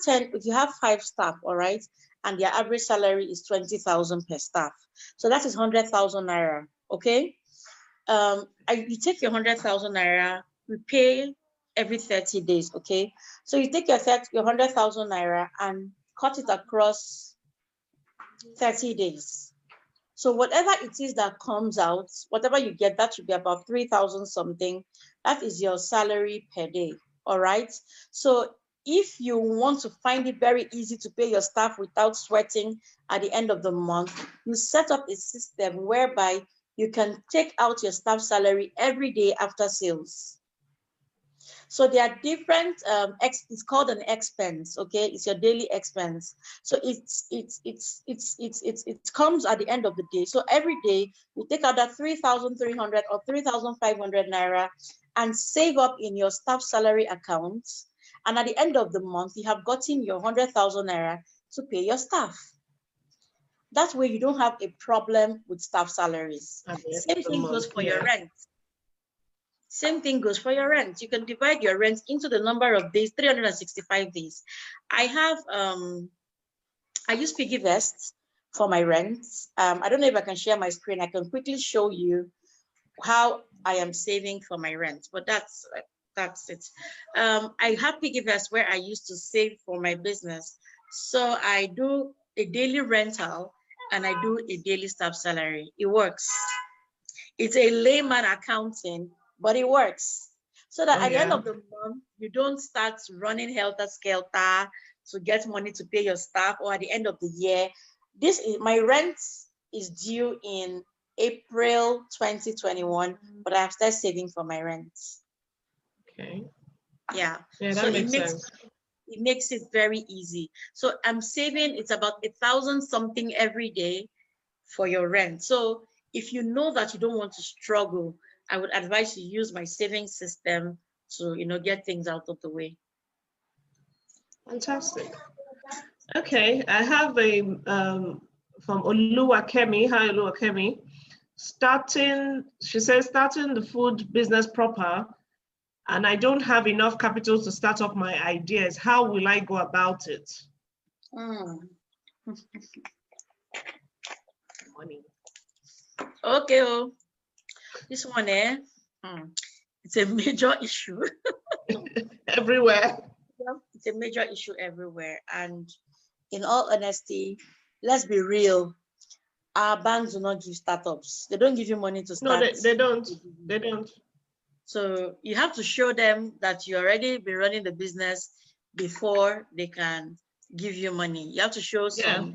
5 staff, all right, and their average salary is 20,000 per staff, so that is 100,000 naira. Okay, you take your 100,000 naira, we pay every 30 days. Okay, so you take your 100,000 naira and cut it across 30 days. So whatever it is that comes out, whatever you get, that should be about 3,000 something. That is your salary per day, all right? So if you want to find it very easy to pay your staff without sweating at the end of the month, you set up a system whereby you can take out your staff salary every day after sales. So there are different, it's called an expense, okay? It's your daily expense. So it comes at the end of the day. So every day you take out that 3,300 or 3,500 naira and save up in your staff salary account. And at the end of the month, you have gotten your 100,000 naira to pay your staff. That way you don't have a problem with staff salaries. Same thing goes for your rent. Same thing goes for your rent. You can divide your rent into the number of days, 365 days. I use PiggyVest for my rent. I don't know if I can share my screen. I can quickly show you how I am saving for my rent, but that's it. I have PiggyVest where I used to save for my business. So I do a daily rental and I do a daily staff salary. It works. It's a layman accounting, but it works. So that at the end of the month, you don't start running helter-skelter to get money to pay your staff, or at the end of the year. My rent is due in April 2021, but I have started saving for my rent. Okay. Yeah. Yeah, that makes sense. It makes it very easy. So I'm saving, it's about 1,000 something every day for your rent. So if you know that you don't want to struggle, I would advise you use my saving system to, get things out of the way. Fantastic. Okay, I have a from Oluwakemi. Hi, Oluwakemi. She says, starting the food business proper, and I don't have enough capital to start up my ideas. How will I go about it? Money. Okay, this one, it's a major issue. Everywhere. Yeah, it's a major issue everywhere. And in all honesty, let's be real. Our banks do not give startups. They don't give you money to start. No, they don't. They don't. So you have to show them that you already been running the business before they can give you money. You have to show some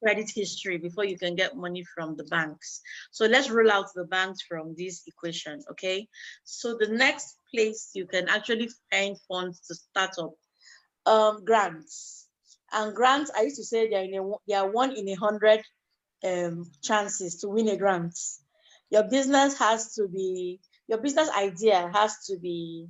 credit history before you can get money from the banks. So let's rule out the banks from this equation, okay? So the next place you can actually find funds to start up, grants. And grants, I used to say they are 1 in 100 chances to win a grant. Your business idea has to be,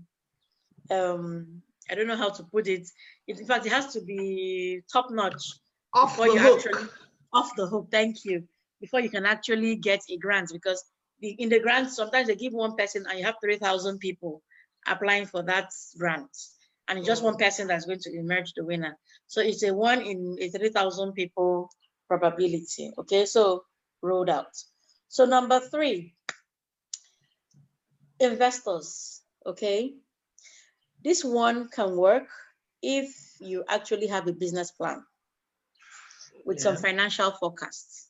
I don't know how to put it. In fact, it has to be top notch off the hook. Thank you. Before you can actually get a grant, because in the grant, sometimes they give one person and you have 3,000 people applying for that grant. And it's just one person that's going to emerge the winner. So it's a 1 in a 3,000 people probability. Okay, so rolled out. So number 3, investors. Okay, this one can work if you actually have a business plan with some financial forecasts.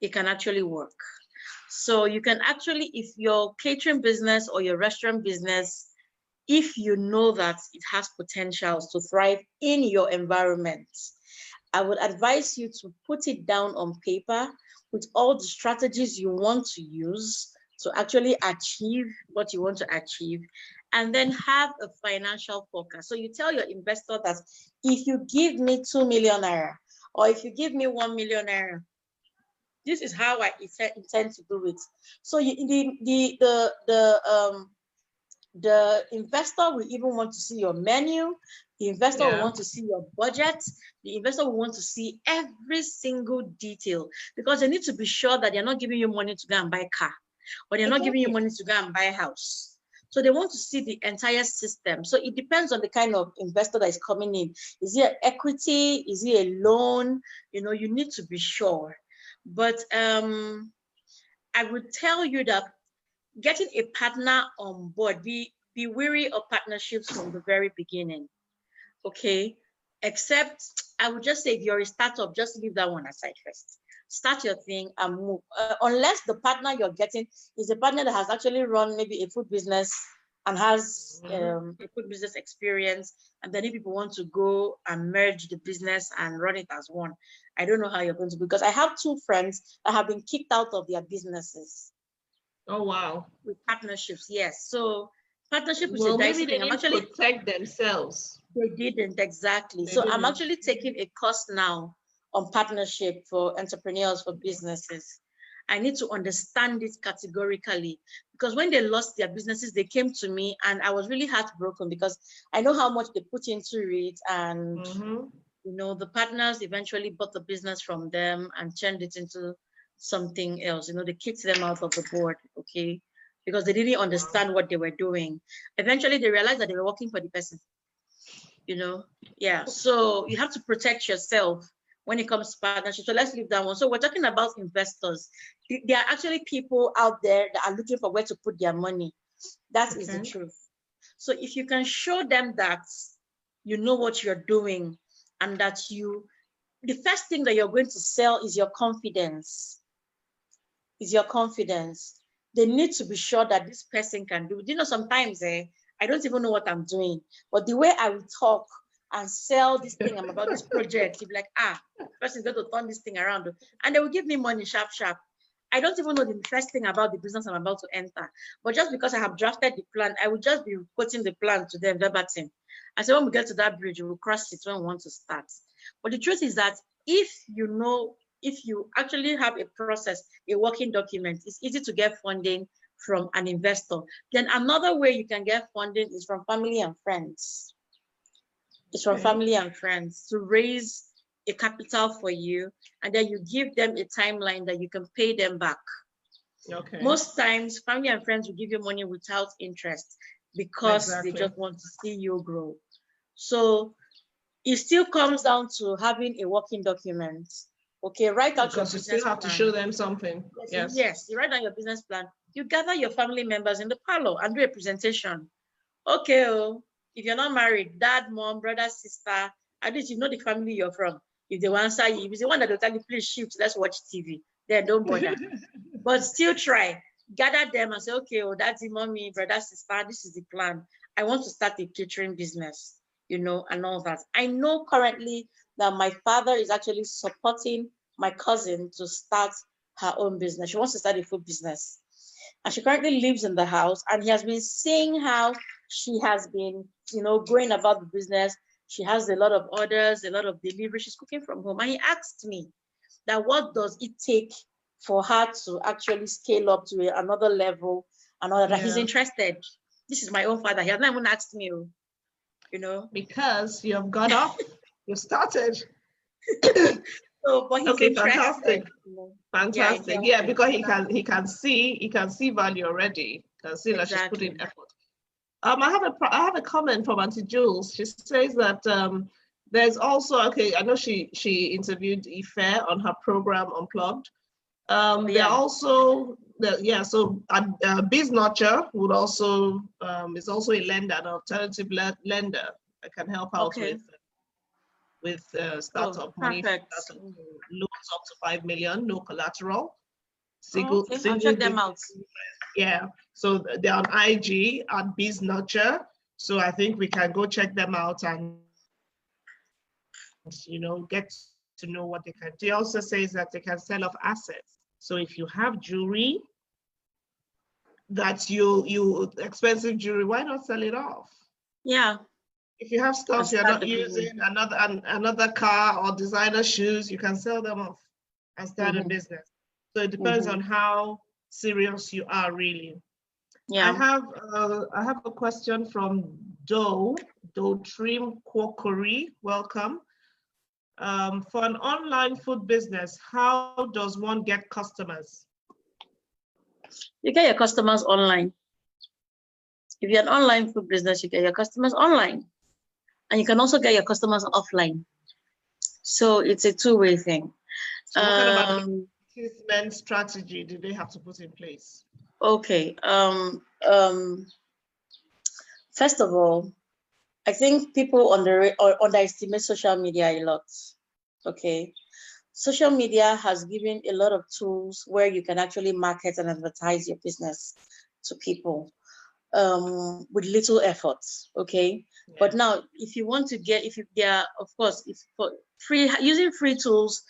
It can actually work. So you can actually, if your catering business or your restaurant business, if you know that it has potentials to thrive in your environment, I would advise you to put it down on paper with all the strategies you want to use to actually achieve what you want to achieve, and then have a financial forecast. So you tell your investor that if you give me 2 million naira, or if you give me 1 million naira, this is how I intend to do it. So the investor will even want to see your menu. The investor will want to see your budget. The investor will want to see every single detail, because they need to be sure that they're not giving you money to go and buy a car, or they're not giving you money to go and buy a house. So they want to see the entire system. So it depends on the kind of investor that is coming in. Is it equity? Is it a loan? You need to be sure. But I would tell you that getting a partner on board, be wary of partnerships from the very beginning, okay? Except, I would just say, if you're a startup, just leave that one aside first. Start your thing and move. Unless the partner you're getting is a partner that has actually run maybe a food business and has a food business experience, and then if people want to go and merge the business and run it as one, I don't know how you're going to, because I have 2 friends that have been kicked out of their businesses. Oh, wow. With partnerships, yes. So partnership is a dicey thing. They didn't protect themselves. They didn't, exactly. I'm actually taking a course now on partnership for entrepreneurs, for businesses. I need to understand it categorically, because when they lost their businesses, they came to me and I was really heartbroken, because I know how much they put into it, and the partners eventually bought the business from them and turned it into something else. They kicked them out of the board, okay, because they didn't understand what they were doing. Eventually they realized that they were working for the person, so you have to protect yourself when it comes to partnership. So let's leave that one. So we're talking about investors. There are actually people out there that are looking for where to put their money. That is the truth. So if you can show them that you know what you're doing, and that the first thing that you're going to sell is your confidence. They need to be sure that this person can do it. Sometimes I don't even know what I'm doing, but the way I will talk and sell this thing, I'm about this project, you'll be like, the person's going to turn this thing around, and they will give me money sharp. I don't even know the first thing about the business I'm about to enter, but just because I have drafted the plan, I will just be quoting the plan to them verbatim. I say, when we get to that bridge, we will cross it when we want to start. But the truth is that if you actually have a process, a working document, it's easy to get funding from an investor. Then another way you can get funding is from family and friends. It's from family and friends to raise a capital for you, and then you give them a timeline that you can pay them back. Okay. Most times, family and friends will give you money without interest, because they just want to see you grow. So it still comes down to having a working document. Okay, write out your business plan. Because you still have to show them something. Yes, you write down your business plan. You gather your family members in the parlor and do a presentation. Okay, if you're not married, dad, mom, brother, sister, at least you know the family you're from. If they will answer you, if it's the one that will tell you, please shift, let's watch TV, then don't bother. But still try. gather them and say, okay, oh, daddy, mommy, brother, sister, this is the plan. I want to start a catering business, you know, and all that. I know currently that my father is actually supporting my cousin to start her own business. She wants to start a food business. And she currently lives in the house, and he has been seeing how she has been, you know, going about the business. She has a lot of orders, a lot of delivery. She's cooking from home. And he asked me that what does it take for her to actually scale up to another level and all that. He's interested. This is my own father. He has not even asked me, you know. Because you have got up, you started. So, but he's okay, fantastic. You know. Fantastic. Yeah, because he can see value already. Can see that she's putting effort. I have a comment from Auntie Jules. She says that there's also, okay, I know she interviewed Ife on her program Unplugged. There are also so Biz Nurture would also is also a lender, an alternative lender that can help out with startup money, loans up to 5 million, no collateral. I'll check them out. Yeah, so they're on IG at Biz Nurture. So I think we can go check them out and, you know, get to know what they can do. He also says that they can sell off assets. So if you have jewelry, that's you expensive jewelry, why not sell it off? Yeah. If you have stuff you're not using, another car or designer shoes, you can sell them off and start a business. So it depends on how serious you are, really. Yeah. I have a question from Trim Kwokori. Welcome. For an online food business, how does one get customers? You get your customers online. If you're an online food business, you get your customers online. And you can also get your customers offline. So it's a two-way thing. So what kind of advertisement strategy do they have to put in place? Okay. First of all, I think people underestimate social media a lot. Okay. Social media has given a lot of tools where you can actually market and advertise your business to people with little efforts. Okay. Yeah. But now, if you want to get, of course, if for using free tools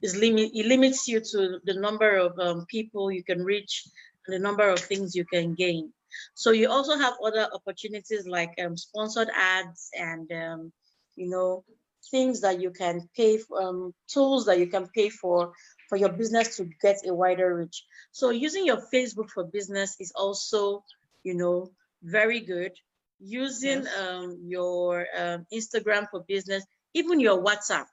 it limits you to the number of people you can reach and the number of things you can gain. So you also have other opportunities like sponsored ads and you know, things that you can pay for, tools that you can pay for your business to get a wider reach. So using your Facebook for business is also, you know, very good. Using your Instagram for business, even your WhatsApp.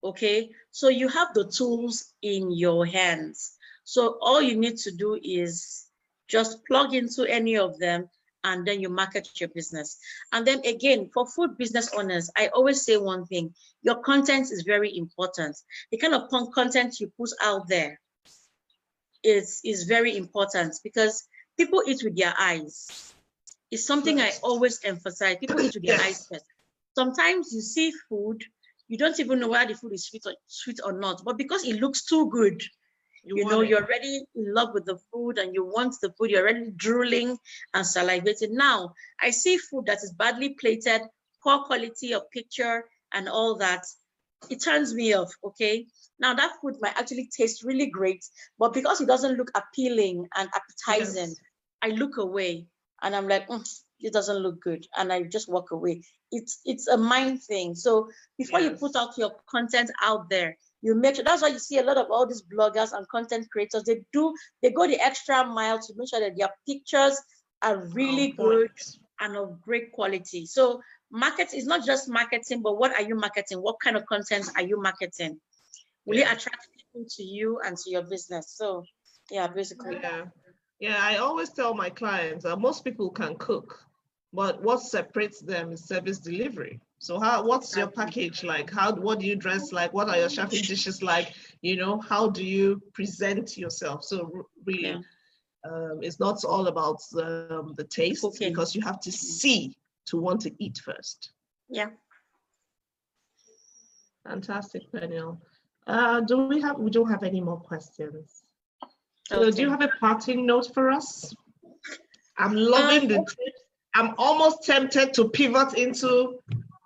Okay, so you have the tools in your hands. So all you need to do is just plug into any of them and then you market your business. And then again, for food business owners, I always say one thing: your content is very important. The kind of content you put out there is very important because people eat with their eyes. It's something I always emphasize. People eat with their eyes first. Sometimes you see food, you don't even know whether the food is sweet or not, but because it looks too good, you know, you're already in love with the food and you want the food, you're already drooling and salivating. Now, I see food that is badly plated, poor quality of picture and all that. It turns me off, okay? Now that food might actually taste really great, but because it doesn't look appealing and appetizing, I look away and I'm like, it doesn't look good, and I just walk away. It's a mind thing. So before you put out your content out there, you make sure. That's why you see a lot of all these bloggers and content creators. They go the extra mile to make sure that their pictures are really good and of great quality. So market is not just marketing, but what are you marketing? What kind of content are you marketing? Will it attract people to you and to your business? So yeah, basically. Yeah, I always tell my clients that most people can cook, but what separates them is service delivery. So what's your package like? What do you dress like? What are your shopping dishes like? You know, how do you present yourself? So really, it's not all about the taste, cooking, because you have to see to want to eat first. Yeah. Fantastic, Peniel. We don't have any more questions. So do you have a parting note for us? I'm loving the tips. I'm almost tempted to pivot into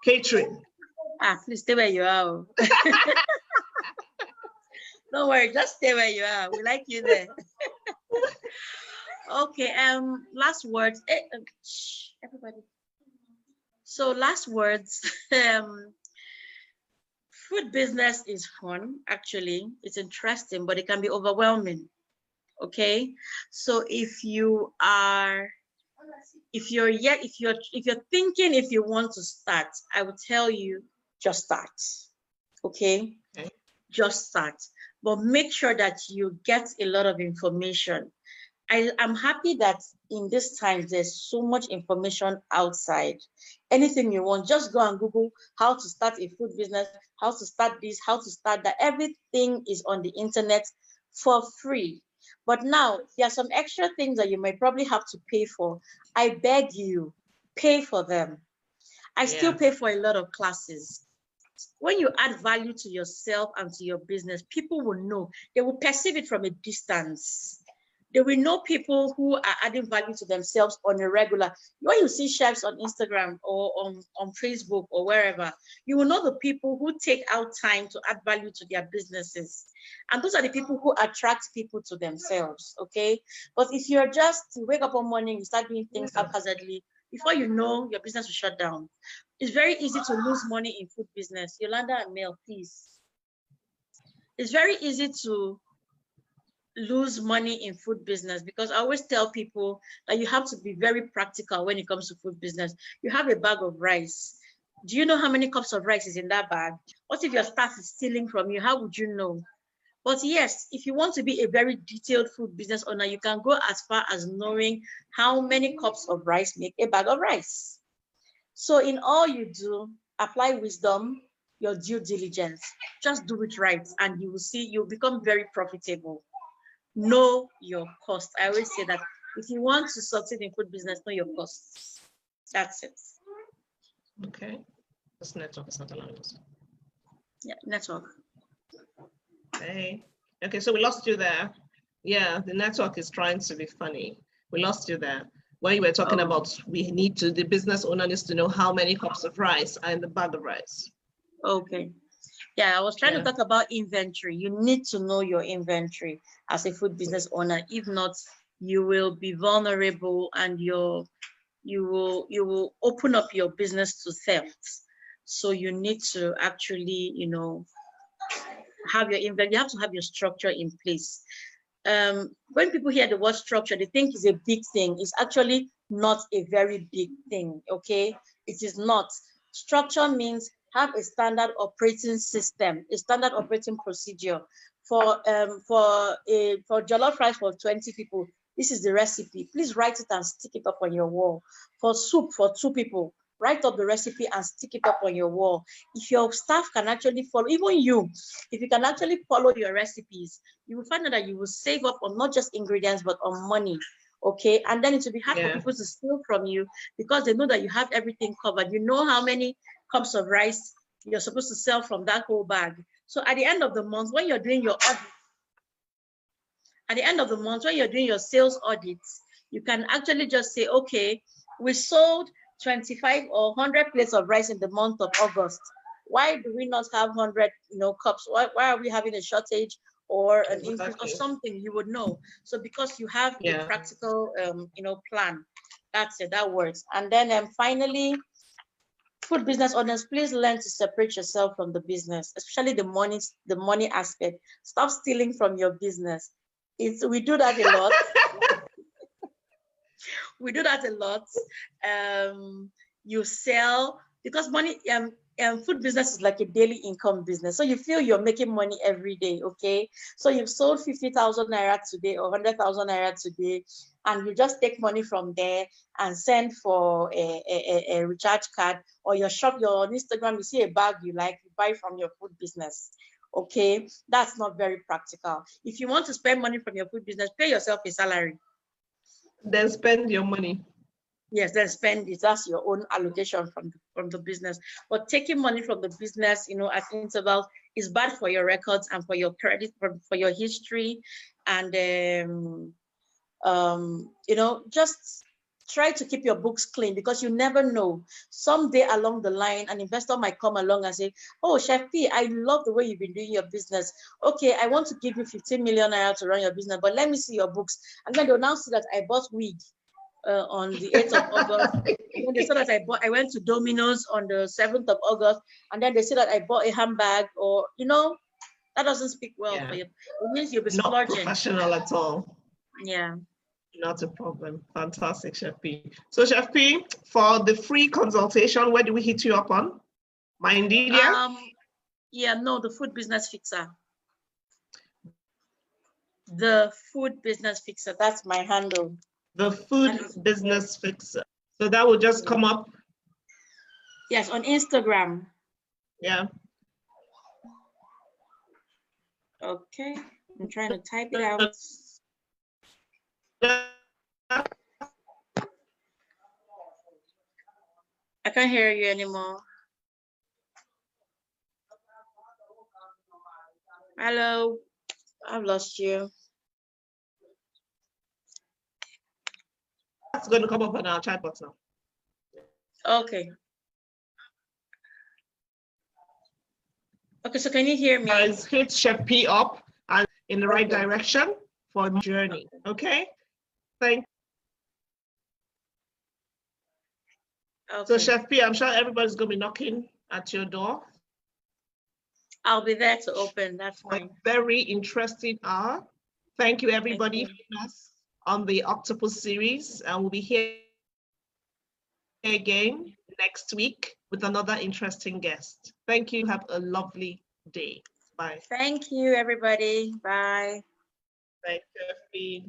catering. Please stay where you are. Don't worry, just stay where you are. We like you there. Okay, last words. Shh, everybody. So last words. Food business is fun, actually. It's interesting, but it can be overwhelming. Okay, so if you're thinking if you want to start, I would tell you just start. Okay, just start, but make sure that you get a lot of information. I'm happy that in this time there's so much information outside. Anything you want, just go and Google how to start a food business, how to start this, how to start that. Everything is on the internet for free. But now there are some extra things that you may probably have to pay for. I beg you, pay for them. I still pay for a lot of classes. When you add value to yourself and to your business, people will know. They will perceive it from a distance. They will know people who are adding value to themselves on a regular. When you see chefs on Instagram or on Facebook or wherever, you will know the people who take out time to add value to their businesses. And those are the people who attract people to themselves, okay? But if you're just, you wake up one morning, you start doing things haphazardly, before you know, your business will shut down. It's very easy to lose money in food business. Yolanda and Mel, please. It's very easy to lose money in food business because I always tell people that you have to be very practical when it comes to food business. You have a bag of rice. Do you know how many cups of rice is in that bag? What if your staff is stealing from you? How would you know? But yes, if you want to be a very detailed food business owner, you can go as far as knowing how many cups of rice make a bag of rice. So in all you do, apply wisdom, your due diligence. Just do it right and you will see you'll become very profitable. Know your cost. I always say that if you want to succeed in food business, know your costs. That's it. Okay. This network is not allowing us. Yeah, network. Hey. Okay, so we lost you there. Yeah, the network is trying to be funny. We lost you there. When you were talking about the business owner needs to know how many cups of rice are in the bag of rice. Okay. Yeah, I was trying to talk about inventory. You need to know your inventory as a food business owner. If not, you will be vulnerable and you will open up your business to theft. So you need to actually, have your inventory. You have to have your structure in place. When people hear the word structure, they think it's a big thing. It's actually not a very big thing. Okay, it is not. Structure means have a standard operating system, a standard operating procedure. For jollof rice for 20 people, this is the recipe. Please write it and stick it up on your wall. For soup for 2 people, write up the recipe and stick it up on your wall. If your staff can actually follow, even you, if you can actually follow your recipes, you will find out that you will save up on not just ingredients, but on money. Okay, and then it will be hard for people to steal from you because they know that you have everything covered. You know how many cups of rice you're supposed to sell from that whole bag. So at the end of the month, when you're doing your audit, at the end of the month, when you're doing your sales audits, you can actually just say, okay, we sold 25 or 100 plates of rice in the month of August. Why do we not have 100 cups? Why are we having a shortage or an increase or something? You would know. So because you have a practical plan, that's it, that works. And then finally, food business owners, please learn to separate yourself from the business, especially the money aspect. Stop stealing from your business. We do that a lot. We do that a lot. You sell because money. Food business is like a daily income business. So you feel you're making money every day, okay? So you've sold 50,000 naira today or 100,000 naira today, and you just take money from there and send for a recharge card, or your on Instagram, you see a bag you like, you buy from your food business, okay? That's not very practical. If you want to spend money from your food business, pay yourself a salary. Then spend your money. Yes, then spend it. That's your own allocation from the business. But taking money from the business, at intervals is bad for your records and for your credit, for your history, and just try to keep your books clean, because you never know. Someday along the line, an investor might come along and say, "Oh, Chef P, I love the way you've been doing your business. Okay, I want to give you 15 million naira to run your business, but let me see your books." And then they'll now see that I bought weed on the 8th of August. And then they saw that I went to Domino's on the 7th of August. And then they say that I bought a handbag, or, that doesn't speak well for you. It means you'll be Not splurging. professional at all. Yeah. Not a problem. Fantastic, Chef P. So, Chef P, for the free consultation, where do we hit you up on? My Indeed? Yeah, no, the Food Business Fixer. The Food Business Fixer. That's my handle. The Food Business Fixer. So that will just come up. Yes, on Instagram. Yeah. Okay, I'm trying to type it out. I can't hear you anymore. Hello, I've lost you. That's going to come up on our chat box now. Okay. Okay, so can you hear me? Guys, hit Chef P up and in the right direction for the journey. Okay? Thank you. Okay. So Chef P, I'm sure everybody's going to be knocking at your door. I'll be there to open. That's fine. Very interesting hour. Thank you, everybody, for us on the Octopus series. And we'll be here again next week with another interesting guest. Thank you. Have a lovely day. Bye. Thank you, everybody. Bye. Thank you.